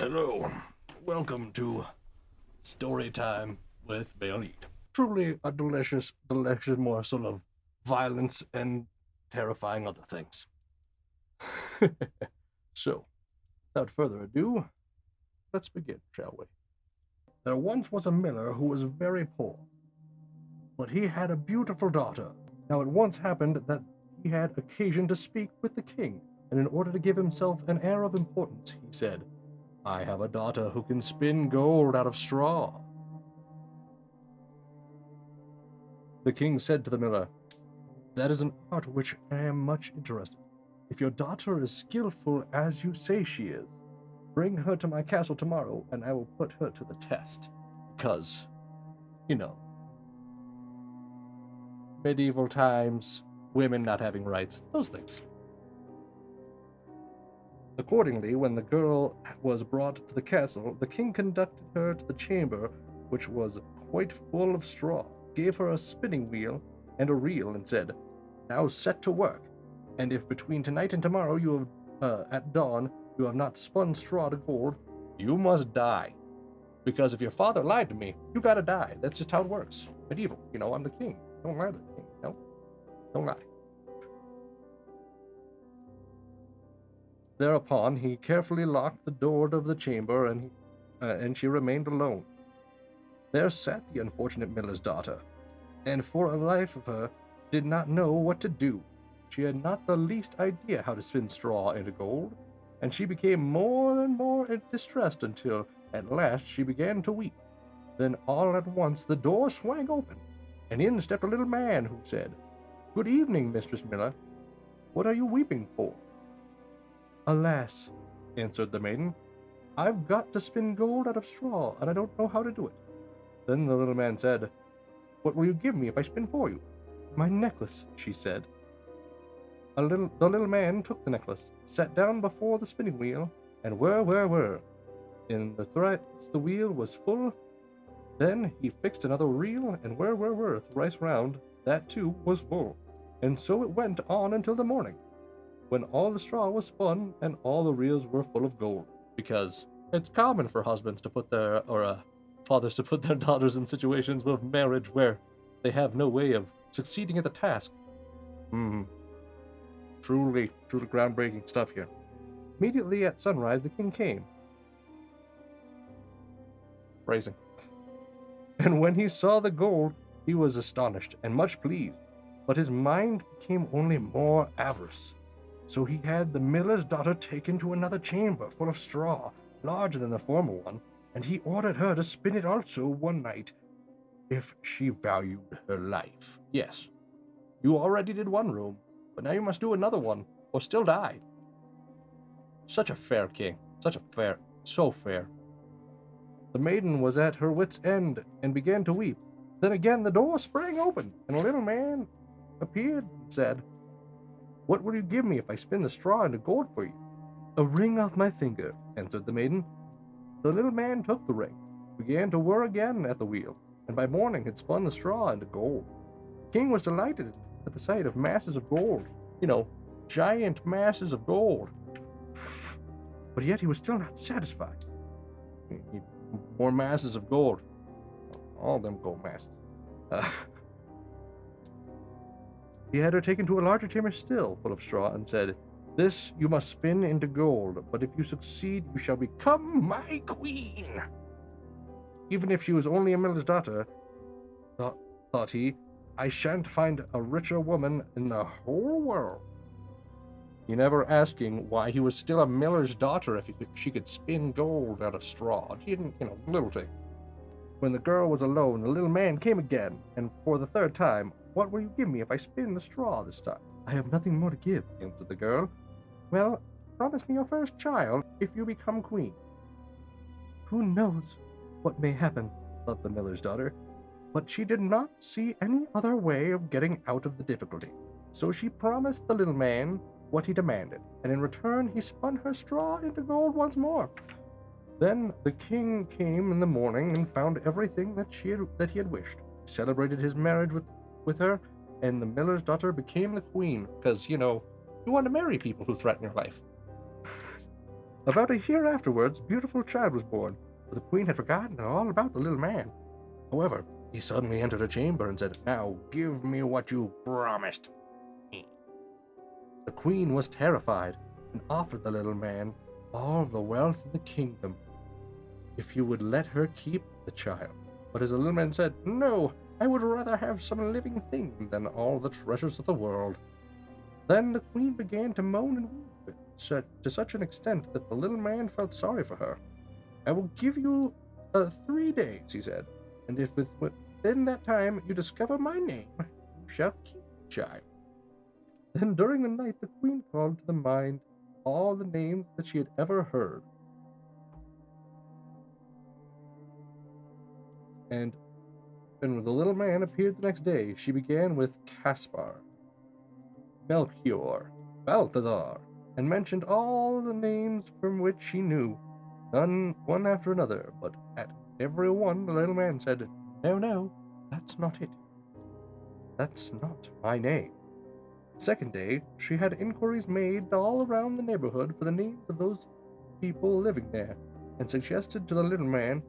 Hello, welcome to Story Time with Baal'Yeet. Truly a delicious morsel of violence and terrifying other things. So, without further ado, let's begin, shall we? There once was a miller who was very poor, but he had a beautiful daughter. Now it once happened that he had occasion to speak with the king, and in order to give himself an air of importance, he said, "I have a daughter who can spin gold out of straw." The king said to the miller, "That is an art which I am much interested. If your daughter is skillful as you say she is, bring her to my castle tomorrow, and I will put her to the test. Because, you know, medieval times, women not having rights, those things." Accordingly, when the girl was brought to the castle, the king conducted her to the chamber, which was quite full of straw, gave her a spinning wheel and a reel, and said, "Now set to work, and if between tonight and tomorrow at dawn, you have not spun straw to gold, you must die. Because if your father lied to me, you gotta die. That's just how it works. Medieval, I'm the king. Don't lie to the king, Don't lie." Thereupon he carefully locked the door of the chamber, and she remained alone. There sat the unfortunate miller's daughter, and for a life of her did not know what to do. She had not the least idea how to spin straw into gold, and she became more and more distressed until at last she began to weep. Then all at once the door swang open, and in stepped a little man who said, "Good evening, Mistress Miller. What are you weeping for?" "Alas," answered the maiden, "I've got to spin gold out of straw, and I don't know how to do it." Then the little man said, "What will you give me if I spin for you?" "My necklace," she said. The little man took the necklace, sat down before the spinning wheel, and whir. In the thrice the wheel was full. Then he fixed another reel, and whir, thrice round, that too was full. And so it went on until the morning, when all the straw was spun and all the reels were full of gold. Because it's common for husbands to put fathers to put their daughters in situations of marriage where they have no way of succeeding at the task. Truly groundbreaking stuff here. Immediately at sunrise, the king came. Phrasing. And when he saw the gold, he was astonished and much pleased, but his mind became only more avarice. So he had the miller's daughter taken to another chamber full of straw, larger than the former one, and he ordered her to spin it also one night, if she valued her life. Yes, you already did one room, but now you must do another one, or still die. Such a fair king, so fair. The maiden was at her wit's end, and began to weep. Then again the door sprang open, and a little man appeared and said, "What will you give me if I spin the straw into gold for you?" "A ring off my finger," answered the maiden. The little man took the ring, began to whir again at the wheel, and by morning had spun the straw into gold. The king was delighted at the sight of masses of gold, giant masses of gold. But yet he was still not satisfied. More masses of gold. All them gold masses. He had her taken to a larger chamber still, full of straw, and said, "This you must spin into gold, but if you succeed, you shall become my queen." Even if she was only a miller's daughter, thought he, "I shan't find a richer woman in the whole world." He never asking why he was still a miller's daughter if she could spin gold out of straw. She didn't, little thing. When the girl was alone, the little man came again, and for the third time, "What will you give me if I spin the straw this time?" "I have nothing more to give," answered the girl. "Well, promise me your first child if you become queen." "Who knows what may happen," thought the miller's daughter, but she did not see any other way of getting out of the difficulty. So she promised the little man what he demanded, and in return he spun her straw into gold once more. Then the king came in the morning and found everything that he had wished. He celebrated his marriage with her, and the miller's daughter became the queen, because, you want to marry people who threaten your life. About a year afterwards, a beautiful child was born, but the queen had forgotten all about the little man. However, he suddenly entered a chamber and said, "Now give me what you promised me." The queen was terrified and offered the little man all the wealth in the kingdom if you would let her keep the child. But as the little man said, "No, I would rather have some living thing than all the treasures of the world." Then the queen began to moan and weep to such an extent that the little man felt sorry for her. "I will give you 3 days," he said, "and if within that time you discover my name, you shall keep the child." Then during the night the queen called to the mind all the names that she had ever heard. And when the little man appeared the next day, she began with Caspar, Melchior, Balthazar, and mentioned all the names from which she knew, none one after another, but at every one the little man said, "No, no, that's not it. That's not my name." The second day, she had inquiries made all around the neighborhood for the names of those people living there, and suggested to the little man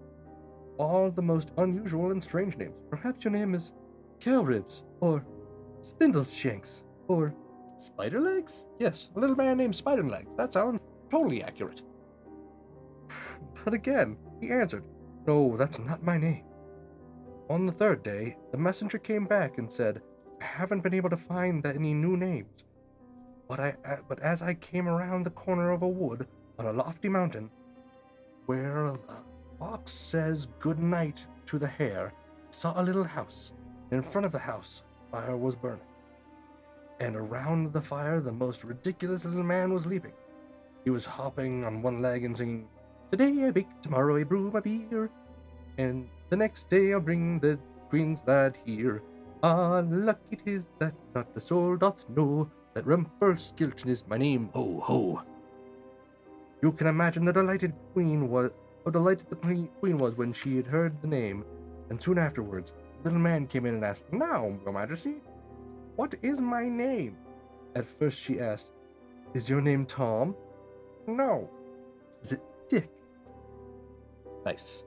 all the most unusual and strange names. "Perhaps your name is Cow-Ribs, or Spindleshanks, or Spider-Legs?" "Yes, a little man named Spider-Legs. That sounds totally accurate." But again, he answered, "No, that's not my name." On the third day, the messenger came back and said, "I haven't been able to find any new names, but as I came around the corner of a wood on a lofty mountain, where the fox says good night to the hare, I saw a little house. In front of the house, fire was burning, and around the fire the most ridiculous little man was leaping. He was hopping on one leg and singing, 'Today I bake, tomorrow I brew my beer, and the next day I'll bring the queen's lad here. Ah, lucky 'tis that not the soul doth know that Rumpelstiltskin is my name, ho, ho.'" You can imagine how delighted the queen was when she had heard the name, and soon afterwards, the little man came in and asked, "Now, your majesty, what is my name?" At first she asked, "Is your name Tom?" "No." "Is it Dick?" "Nice."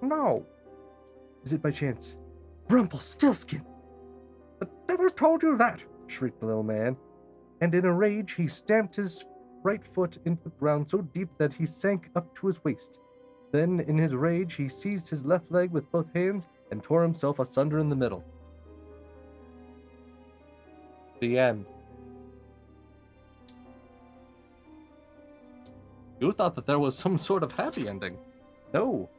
"No." "Is it by chance Rumpelstiltskin?" "The devil told you that!" shrieked the little man, and in a rage he stamped his right foot into the ground so deep that he sank up to his waist. Then, in his rage, he seized his left leg with both hands and tore himself asunder in the middle. The end. You thought that there was some sort of happy ending. No.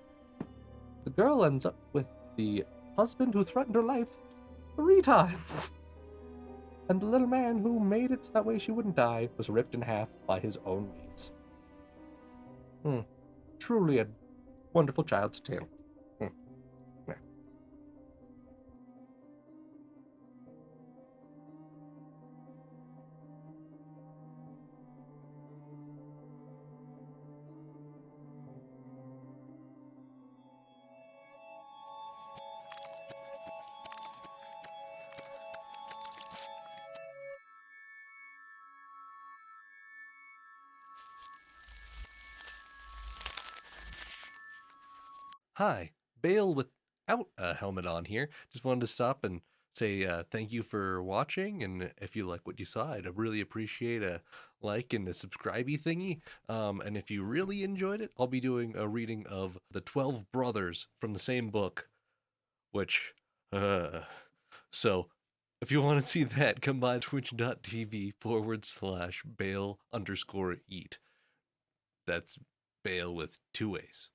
The girl ends up with the husband who threatened her life 3 times. And the little man who made it so that way she wouldn't die was ripped in half by his own mates. Truly a wonderful child's tale. Yeah. Hi, Bale without a helmet on here. Just wanted to stop and say thank you for watching, and if you like what you saw, I'd really appreciate a like and a subscribey thingy. And if you really enjoyed it, I'll be doing a reading of The 12 Brothers from the same book, which, so if you want to see that, come by twitch.tv/Bale_Eat. That's Bale with 2 A's.